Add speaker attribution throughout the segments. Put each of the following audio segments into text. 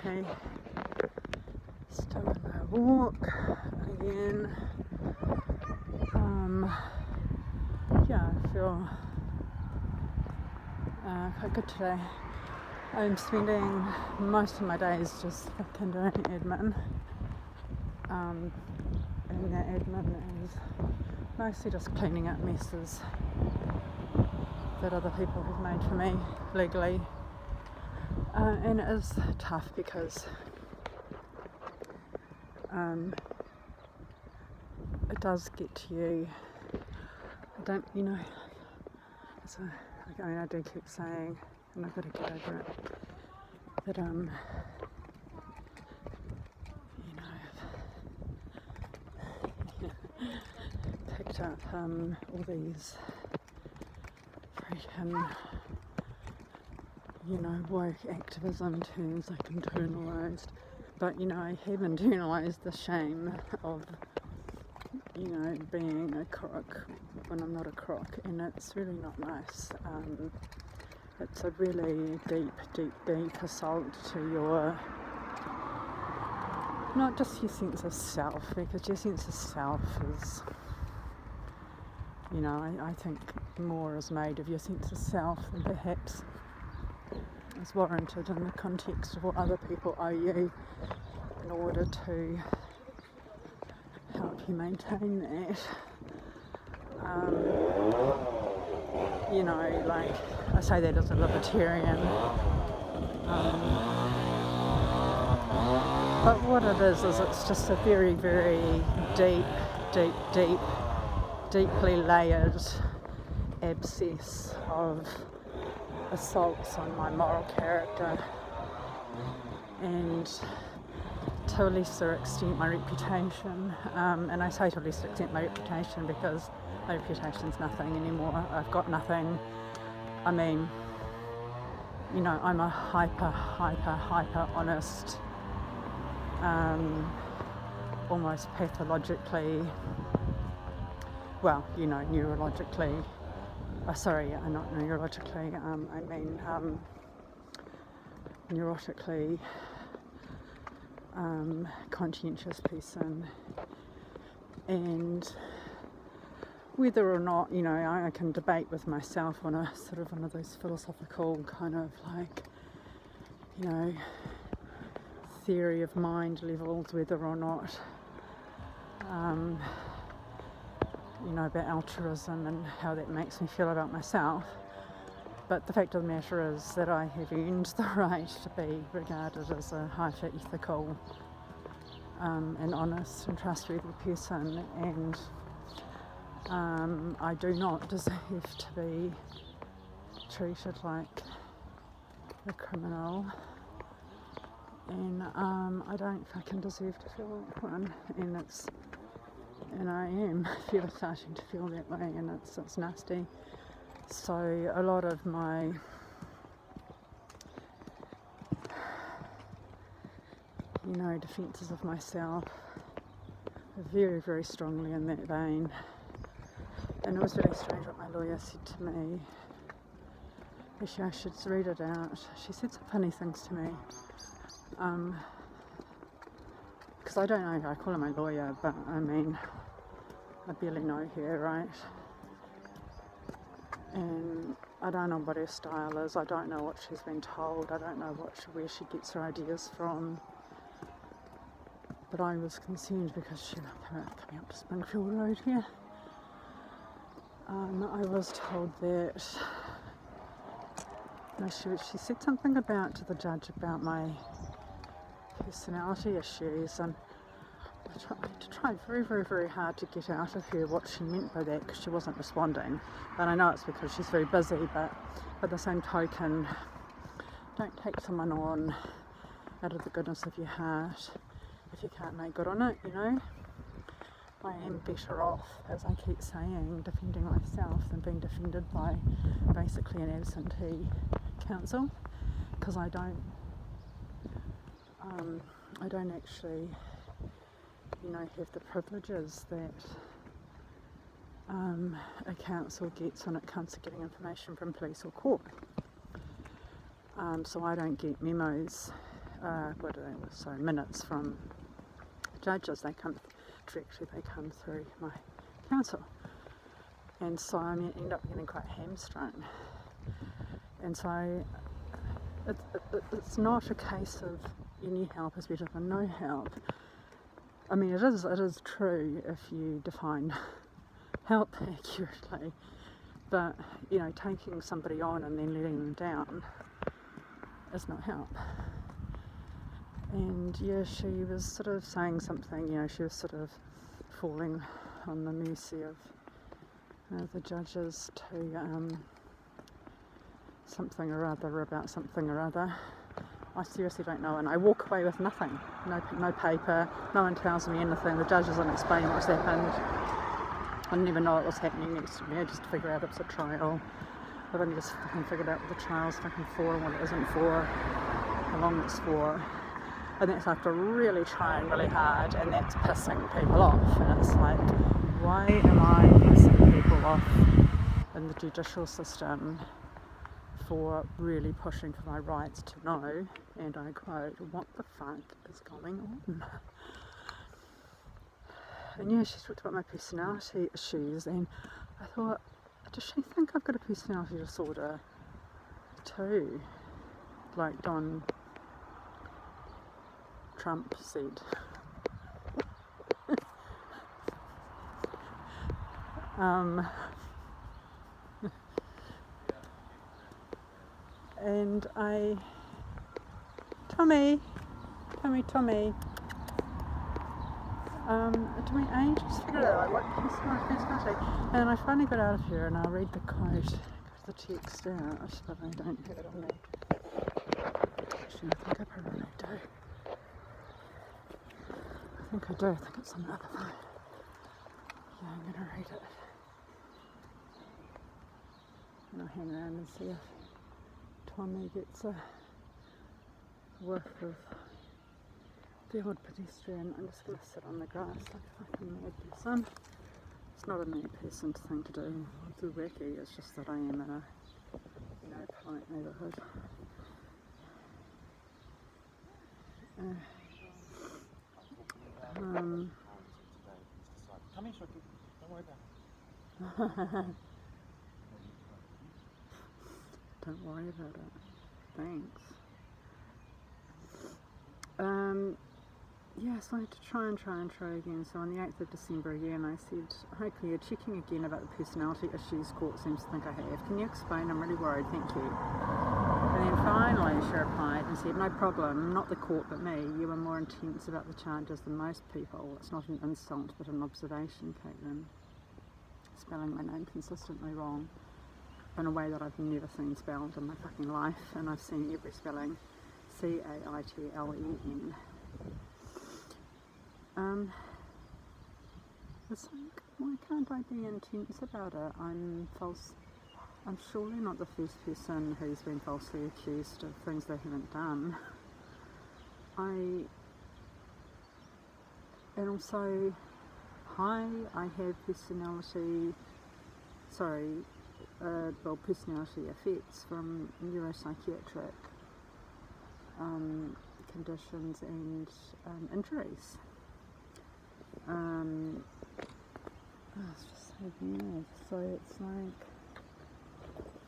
Speaker 1: okay. Still on my walk again. Yeah, I feel quite good today. I'm spending most of my days just fucking doing admin. And that admin is mostly just cleaning up messes that other people have made for me legally. And it is tough because it does get to you. I do keep saying, and I've got to get over it, that I've picked up all these freaking, woke activism terms like internalised, but I have internalised the shame of being a crook when I'm not a crook, and it's really not nice. It's a really deep assault to your, not just your sense of self, because your sense of self is, I think more is made of your sense of self than perhaps is warranted in the context of what other people owe you in order to help you maintain that. Like I say that as a libertarian, but what it is it's just a very, very deeply layered abscess of assaults on my moral character, and to a lesser extent my reputation, and I say to a lesser extent my reputation because my reputation's nothing anymore. I've got nothing. I mean, I'm a hyper honest, almost pathologically, neurologically, not neurologically, neurotically conscientious person, and whether or not, I can debate with myself on a sort of one of those philosophical kind of like, theory of mind levels, whether or not, about altruism and how that makes me feel about myself. But the fact of the matter is that I have earned the right to be regarded as a hyper ethical and honest and trustworthy person, and I do not deserve to be treated like a criminal, and I don't fucking deserve to feel like one, and I am starting to feel that way, and it's nasty. So a lot of my defences of myself are very, very strongly in that vein. And it was really strange what my lawyer said to me. Actually, I should read it out. She said some funny things to me. Because I don't know, I call her my lawyer, but I mean, I barely know her, right? And I don't know what her style is. I don't know what she's been told. I don't know where she gets her ideas from. But I was concerned because she coming up to Springfield Road here. I was told that she said something to the judge about my personality issues, and I tried very, very, very hard to get out of her what she meant by that, because she wasn't responding. And I know it's because she's very busy, but by the same token, don't take someone on out of the goodness of your heart if you can't make good on it, I am better off, as I keep saying, defending myself than being defended by basically an absentee counsel, because I don't actually, have the privileges that a counsel gets when it comes to getting information from police or court. So I don't get memos minutes from judges. They come through my council, and so I end up getting quite hamstrung. And so it's not a case of any help is better than no help. I mean, it is true if you define help accurately, but taking somebody on and then letting them down is not help. And she was sort of saying something, she was sort of falling on the mercy of the judges to something or other about something or other. I seriously don't know, and I walk away with nothing, no paper, no one tells me anything, the judge doesn't explain what's happened. I never know what was happening next to me. I just figure out it's a trial. I've only just fucking figured out what the trial's fucking for and what it isn't for, how long it's for. And that's after really trying really hard, and that's pissing people off. And it's like, why am I pissing people off in the judicial system for really pushing for my rights to know, and I quote, what the fuck is going on? And she talked about my personality issues, and I thought, does she think I've got a personality disorder too? Like Don Trump said. And Tommy, it took me ages to figure out what personality. And I finally got out of here, and I'll read the quote, the text out, but I don't have it on me. Actually, I think I probably do. I think it's on the other phone. Yeah, I'm going to read it. And I'll hang around and see if Tommy gets a whiff of the odd pedestrian. I'm just going to sit on the grass like a fucking mad person. It's not a mad person thing to do. It's wacky, it's just that I am in a polite neighbourhood. Don't worry about it. Thanks. So I had to try again. So on the 8th of December again, I said, hi Claire, checking again about the personality issues court seems to think I have. Can you explain? I'm really worried, thank you. And then finally she replied and said, no problem, not the court but me. You are more intense about the charges than most people. It's not an insult but an observation, Caitlin. Spelling my name consistently wrong in a way that I've never seen spelled in my fucking life, and I've seen every spelling. C-A-I-T-L-E-N. It's like, why can't I be intense about it? I'm surely not the first person who's been falsely accused of things they haven't done. I have personality effects from neuropsychiatric conditions and injuries. It's just so weird. So it's like,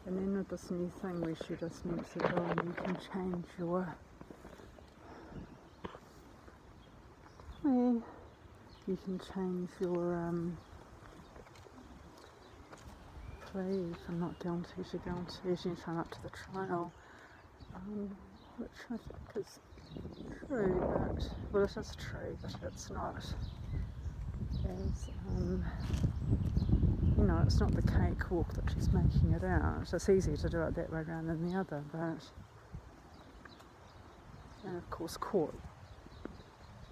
Speaker 1: and then with this new thing where she just mentioned, you can change your plea from not guilty to guilty as you turn up to the trial, which I think is true, but it is true, but it's not as it's not the cakewalk that she's making it out. It's easier to do it that way rather than the other, and of course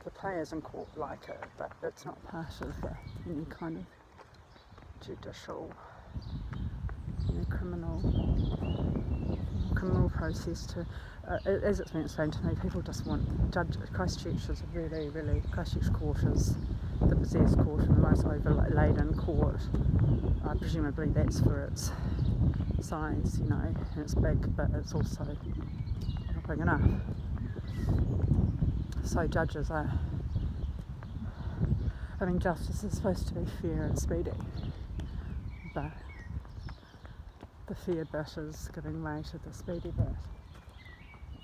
Speaker 1: the players in court like it, but it's not part of any kind of judicial criminal process to, as it's been explained to me, people just want, Christchurch is Christchurch court is the busiest court and the most overladen court. Presumably that's for its size, and it's big, but it's also not big enough. so judges are, I mean, justice is supposed to be fair and speedy, but the fair bit is giving way to the speedy bit,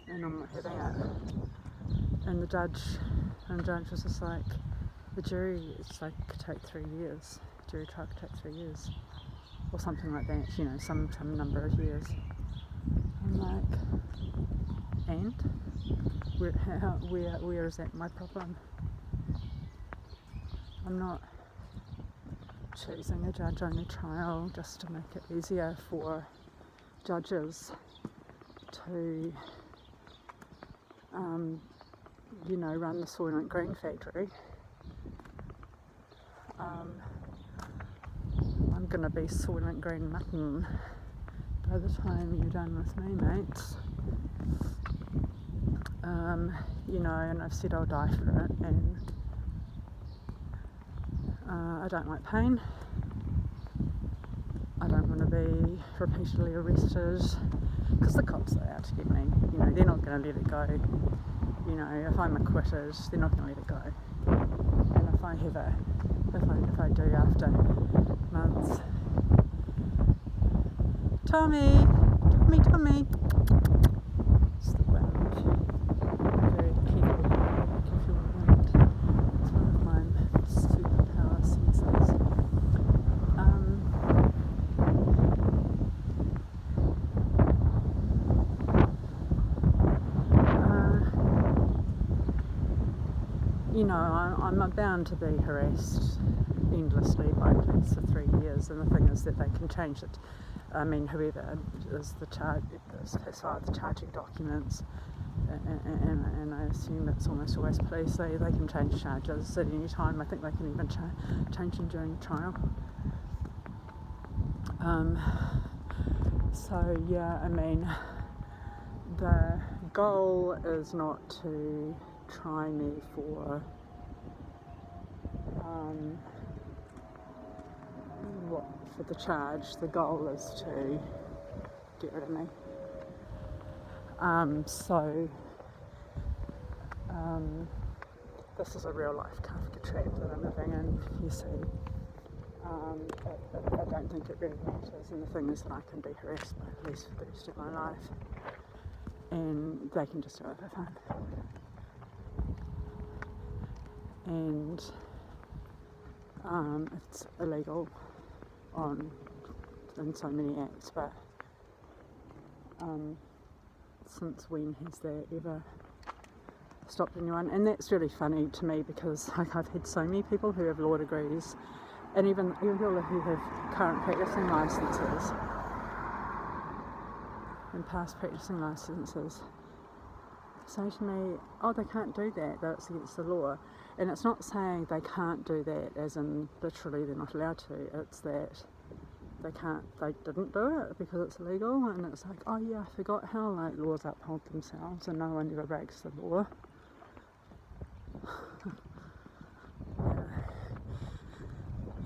Speaker 1: and I'm not having it. And the judge was just like, the jury, it's like, could take 3 years, jury trial could take 3 years, or something like that, you know, some number of years. I'm like, and where is that my problem? I'm not choosing a judge-only trial just to make it easier for judges to, you know, run the Soylent Green factory. I'm going to be Soylent Green mutton by the time you're done with me, mates. You know, and I've said I'll die for it, and I don't like pain. I don't want to be repeatedly arrested, because the cops are out to get me. You know, they're not going to let it go. You know, if I'm acquitted, they're not going to let it go. And if I do after months, Tommy, it's the wind, very careful wind. It's one of my superpower senses. You know, I'm bound to be harassed endlessly by police for 3 years, and the thing is that they can change it. I mean, whoever is the charge, as far as the charging documents, and I assume it's almost always police, they can change charges at any time. I think they can even change them during the trial. So yeah, I mean, the goal is not to try me for for the charge. The goal is to get rid of me. This is a real life Kafka trap that I'm living in, you see. I don't think it really matters, and the thing is that I can be harassed by police for the rest of my life, and they can just do it for fun. And it's illegal in so many acts, but since when has that ever stopped anyone? And that's really funny to me, because like, I've had so many people who have law degrees, and even people who have current practicing licences and past practicing licences say to me, oh, they can't do that, that's against the law. And it's not saying they can't do that as in literally they're not allowed to, it's that they didn't do it because it's illegal. And it's like, oh yeah, I forgot how like laws uphold themselves and no one ever breaks the law. Yeah.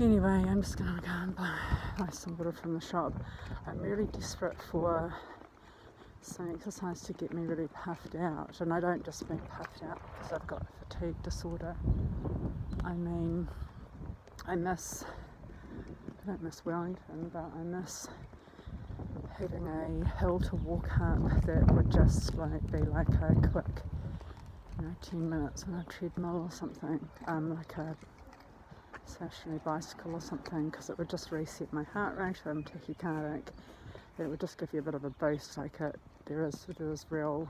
Speaker 1: Anyway, I'm just going to go and buy some water from the shop. I'm really desperate for some exercise to get me really puffed out, and I don't just mean puffed out because I've got a fatigue disorder. I mean, I don't miss Wellington, but I miss having a hill to walk up that would just like be like a quick, 10 minutes on a treadmill or something, like a stationary bicycle or something, because it would just reset my heart rate. I'm tachycardic. It would just give you a bit of a boost. Like there is real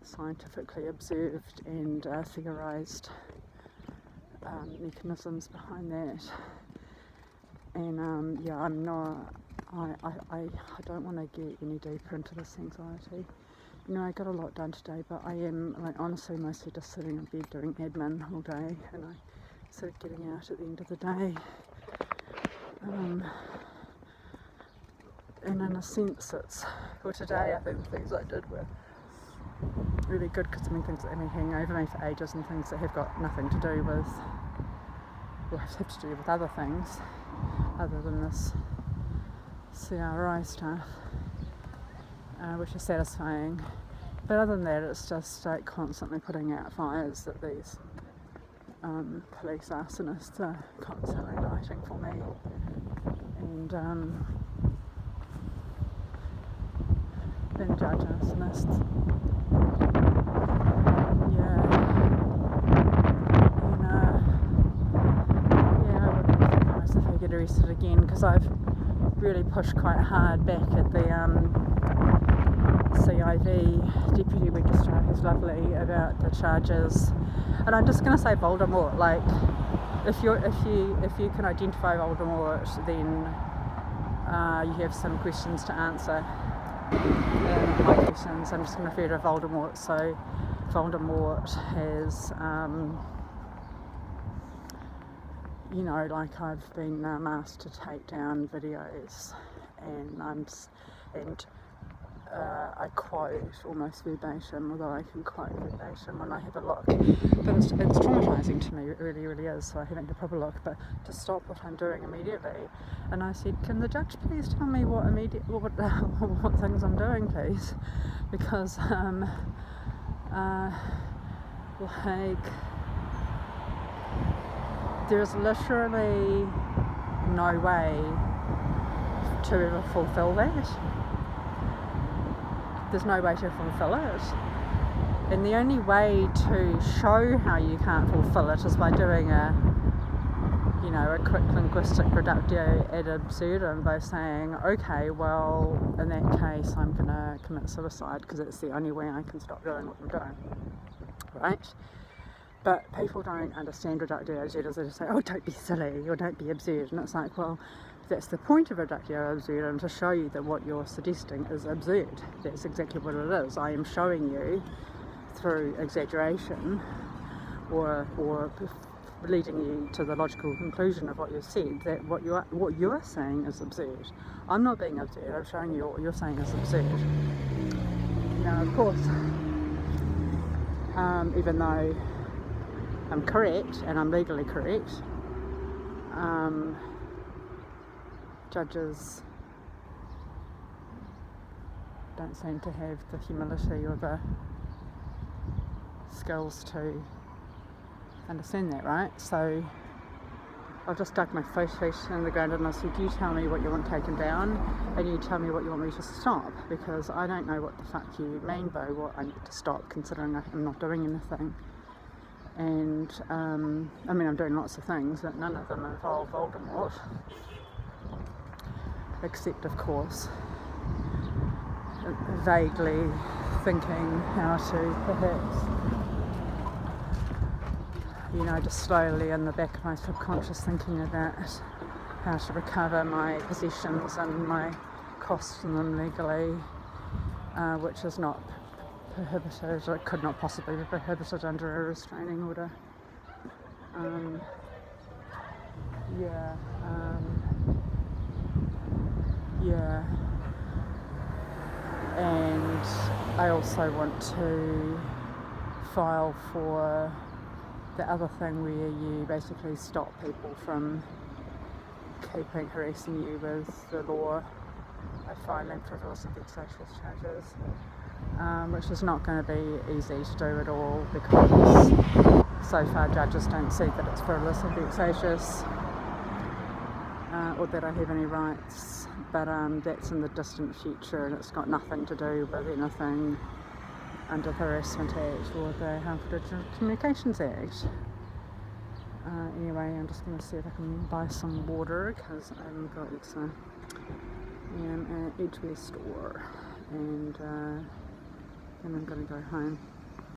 Speaker 1: scientifically observed and theorised mechanisms behind that. And I'm not. I don't want to get any deeper into this anxiety. I got a lot done today, but I am honestly mostly just sitting in bed doing admin all day, and I sort of getting out at the end of the day. And in a sense, for today, I think the things I did were really good, because things that have been hanging over me for ages, and things that have got nothing to do with, or have to do with other things other than this CRI stuff, which is satisfying. But other than that, it's just like constantly putting out fires that these police arsonists are constantly lighting for me. And then judge arsonists. Yeah. And I wouldn't be surprised if I get arrested again, because I've really pushed quite hard back at the CIV Deputy Registrar, who's lovely, about the charges. And I'm just going to say Voldemort, like, if you can identify Voldemort, then you have some questions to answer. My questions, I'm just going to refer to Voldemort. So Voldemort has, like, I've been asked to take down videos, and I quote almost verbatim, although I can quote verbatim when I have a look. But it's traumatising to me, it really, really is, so I haven't had a proper look, but to stop what I'm doing immediately. And I said, can the judge please tell me what things I'm doing, please? Because, there's literally no way to ever fulfill that. There's no way to fulfill it. And the only way to show how you can't fulfill it is by doing a quick linguistic reductio ad absurdum, by saying, okay, well, in that case, I'm going to commit suicide because it's the only way I can stop doing what I'm doing. Right? But people don't understand reductio ad absurdum. They just say, oh, don't be silly or don't be absurd. And it's like, well, that's the point of reductio ad absurdum, to show you that what you're suggesting is absurd. That's exactly what it is. I am showing you through exaggeration or leading you to the logical conclusion of what you've said, that what you're saying is absurd. I'm not being absurd, I'm showing you what you're saying is absurd. Now, of course, even though I'm correct and I'm legally correct, judges don't seem to have the humility or the skills to understand that, right? So I've just dug my feet in the ground and I said, you tell me what you want taken down and you tell me what you want me to stop, because I don't know what the fuck you mean by what I need to stop, considering I'm not doing anything. And I'm doing lots of things, but none of them involve Voldemort, except, of course, vaguely thinking how to perhaps, just slowly in the back of my subconscious, thinking about how to recover my possessions and my costs in them legally, which is not prohibited, or it could not possibly be prohibited under a restraining order. And I also want to file for the other thing where you basically stop people from harassing you with the law by filing frivolous and vexatious charges, which is not going to be easy to do at all, because so far judges don't see that it's frivolous and vexatious, or that I have any rights, but that's in the distant future, and it's got nothing to do with anything under the Harassment Act or the Harmful Digital Communications Act. Anyway, I'm just going to see if I can buy some water, because I'm going to at Edgware store, and then I'm going to go home.